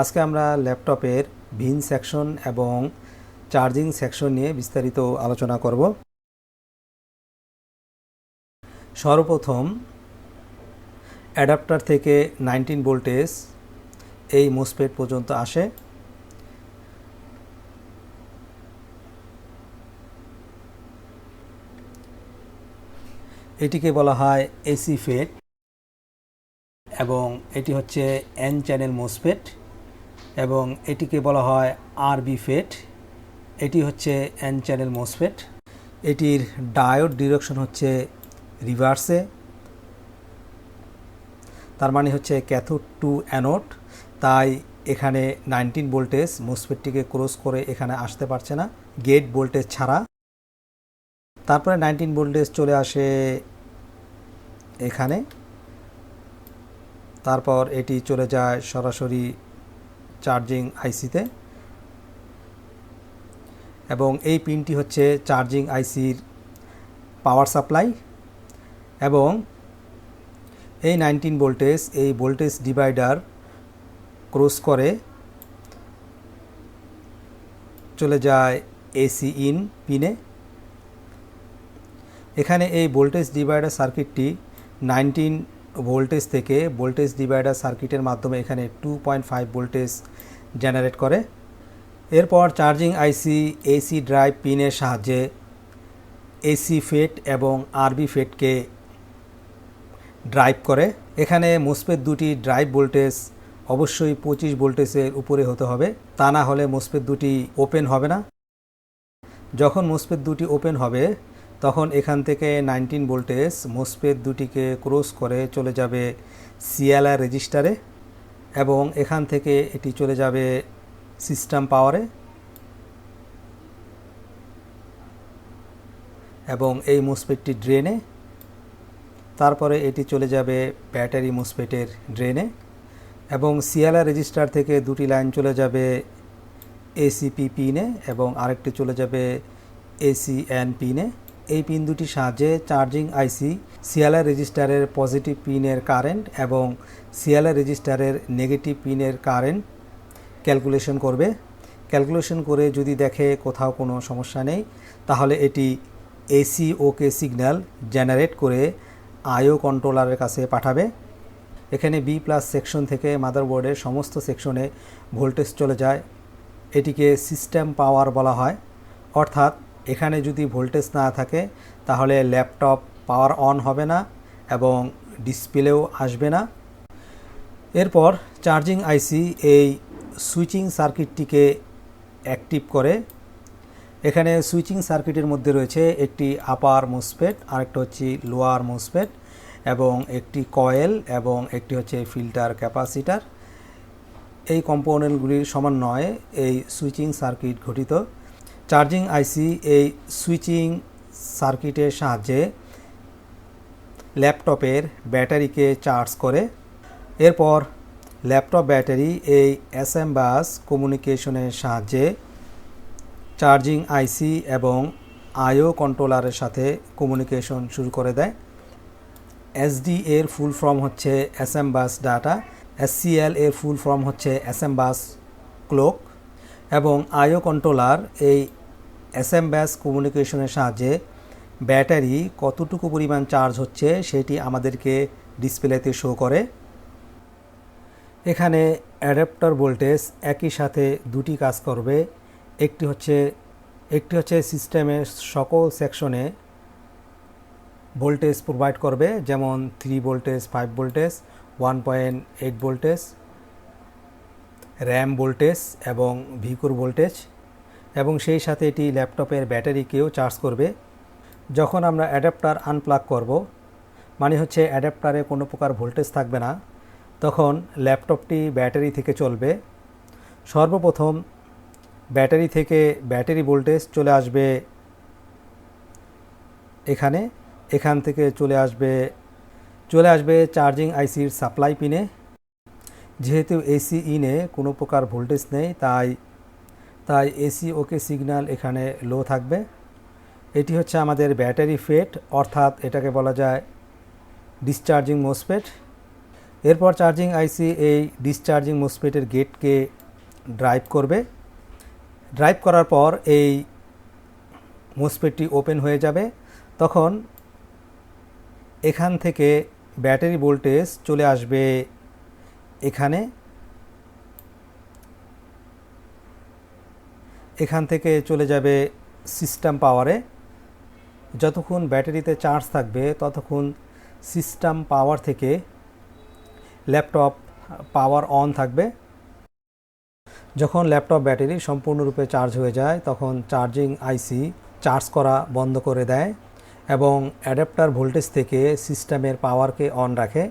আজকে আমরা ল্যাপটপের ভিন সেকশন এবং চার্জিং সেকশন নিয়ে বিস্তারিত আলোচনা করব। সর্বপ্রথম অ্যাডাপ্টার থেকে 19 ভোল্টেজ এই মোসফেট পর্যন্ত আসে। এটিকে বলা হয় এসি ফেট এবং এটি হচ্ছে এন চ্যানেল মোসফেট এবং এটিকে বলা হয় আরবি ফেট। এটি হচ্ছে এন চ্যানেল মোসফেট। এটির ডায়োড ডিরেকশন হচ্ছে রিভার্সে, তার মানে হচ্ছে ক্যাথোড টু অ্যানোড, তাই এখানে 19 ভোল্টেজ মোসফেটটিকে ক্রস করে এখানে আসতে পারছে না গেট ভোল্টেজ ছাড়া। তারপরে 19 ভোল্টেজ চলে আসে এখানে, তারপর এটি চলে যায় সরাসরি চার্জিং আইসিতে এবং এই পিনটি হচ্ছে চার্জিং আইসির পাওয়ার সাপ্লাই এবং এই 19 ভোল্টেজ এই ভোল্টেজ ডিভাইডার ক্রস করে চলে যায় এসি ইন পিনে। এখানে এই ভোল্টেজ ডিভাইডার সার্কিটটি 19 ভোল্টেজ থেকে ভোল্টেজ ডিভাইডার সার্কিটের মাধ্যমে এখানে 2.5 ভোল্টেজ জেনারেট করে। এরপর চার্জিং আইসি এসি ড্রাইভ পিনের সাহায্যে এসি ফেট এবং আরবি ফেটকে ড্রাইভ করে। এখানে মোসফেট দুটি ড্রাইভ ভোল্টেজ অবশ্যই 25 ভোল্টেজের উপরে হতে হবে, তা না হলে মোসফেট দুটি ওপেন হবে না। যখন মোসফেট দুটি ওপেন হবে তখন এখান থেকে 19 ভোল্টেজ মোসফেট দুটিকে ক্রস করে চলে যাবে সিএলআর রেজিস্টারে এবং এখান থেকে এটি চলে যাবে সিস্টেম পাওয়ারে এবং এই মোসফেটটি ড্রেনে। তারপরে এটি চলে যাবে ব্যাটারি মোসফেটের ড্রেনে এবং সিএলআর রেজিস্টার থেকে দুটি লাইন চলে যাবে এসিপি পিনে এবং আরেকটি চলে যাবে এসিএন পিনে। এই পিন দুটির সাহায্যে চার্জিং আইসি সিএলআর রেজিস্টারের পজিটিভ পিনের কারেন্ট এবং সিএলআর রেজিস্টারের নেগেটিভ পিনের কারেন্ট ক্যালকুলেশন করবে। ক্যালকুলেশন করে যদি দেখে কোথাও কোনো সমস্যা নেই তাহলে এটি এসি ওকে সিগন্যাল জেনারেট করে আইও কন্ট্রোলারের কাছে পাঠাবে। এখানে বি প্লাস সেকশন থেকে মাদারবোর্ডের সমস্ত সেকশনে ভোল্টেজ চলে যায়। এটিকে সিস্টেম পাওয়ার বলা হয়, অর্থাৎ এখানে যদি ভোল্টেজ না থাকে তাহলে ল্যাপটপ পাওয়ার অন হবে না এবং ডিসপ্লেও আসবে না। এরপর চার্জিং আইসি এই সুইচিং সার্কিটটিকে অ্যাক্টিভ করে। এখানে সুইচিং সার্কিটের মধ্যে রয়েছে একটি আপার মোসফেট, আরেকটা হচ্ছে লোয়ার মোসফেট এবং একটি কয়েল এবং একটি হচ্ছে ফিল্টার ক্যাপাসিটার। এই কম্পোনেন্টগুলির সমন্বয়ে এই সুইচিং সার্কিট গঠিত। চার্জিং আইসি এই সুইচিং সার্কিটের সাহায্যে ল্যাপটপের ব্যাটারিকে চার্জ করে। এরপর ল্যাপটপ ব্যাটারি এই এসএম বাস কমিউনিকেশনের সাহায্যে চার্জিং আইসি এবং আইও কন্ট্রোলারের সাথে কমিউনিকেশন শুরু করে দেয়। এসডি এর ফুল ফর্ম হচ্ছে এসএম বাস ডাটা, এসসিএল এর ফুল ফর্ম হচ্ছে এসএম বাস ক্লক এবং আইও কন্ট্রোলার এই এসএম বাস কমিউনিকেশনের সাহায্যে ব্যাটারি কতটুকু পরিমাণ চার্জ হচ্ছে সেটি আমাদেরকে ডিসপ্লেতে শো করে। এখানে অ্যাডাপ্টার ভোল্টেজ একই সাথে দুটি কাজ করবে। একটি হচ্ছে সিস্টেমের সকল সেকশনে ভোল্টেজ প্রোভাইড করবে, যেমন 3 voltage, 5 voltage, 1.8 voltage, RAM voltage এবং ভিকোর ভোল্টেজ এবং সেই সাথে এটি ল্যাপটপের ব্যাটারিকেও চার্জ করবে। যখন আমরা অ্যাডাপ্টার আনপ্লাগ করব, মানে হচ্ছে অ্যাডাপ্টারে কোনো প্রকার ভোল্টেজ থাকবে না, তখন ল্যাপটপটি ব্যাটারি থেকে চলবে। সর্বপ্রথম ব্যাটারি থেকে ব্যাটারি ভোল্টেজ চলে আসবে এখান থেকে চলে আসবে চার্জিং আইসির সাপ্লাই পিনে। যেহেতু এসি ইনে কোনো প্রকার ভোল্টেজ নেই তাই এসি ওকে সিগন্যাল এখানে লো থাকবে। এটি হচ্ছে আমাদের ব্যাটারি ফেট, অর্থাৎ এটাকে বলা যায় ডিসচার্জিং মোসফেট। এরপর চার্জিং আইসি এই ডিসচার্জিং মোসফেটের গেটকে ড্রাইভ করবে। ড্রাইভ করার পর এই মোসফেটটি ওপেন হয়ে যাবে। তখন এখান থেকে ব্যাটারি ভোল্টেজ চলে আসবে এখানে, এখান থেকে চলে যাবে সিস্টেম পাওয়ারে। যতক্ষণ ব্যাটারিতে চার্জ থাকবে ততক্ষণ সিস্টেম পাওয়ার থেকে ল্যাপটপ পাওয়ার অন থাকবে। যখন ল্যাপটপ ব্যাটারি সম্পূর্ণরূপে চার্জ হয়ে যায় তখন চার্জিং আইসি চার্জ করা বন্ধ করে দেয় এবং অ্যাডাপ্টার ভোল্টেজ থেকে সিস্টেমের পাওয়ারকে অন রাখে।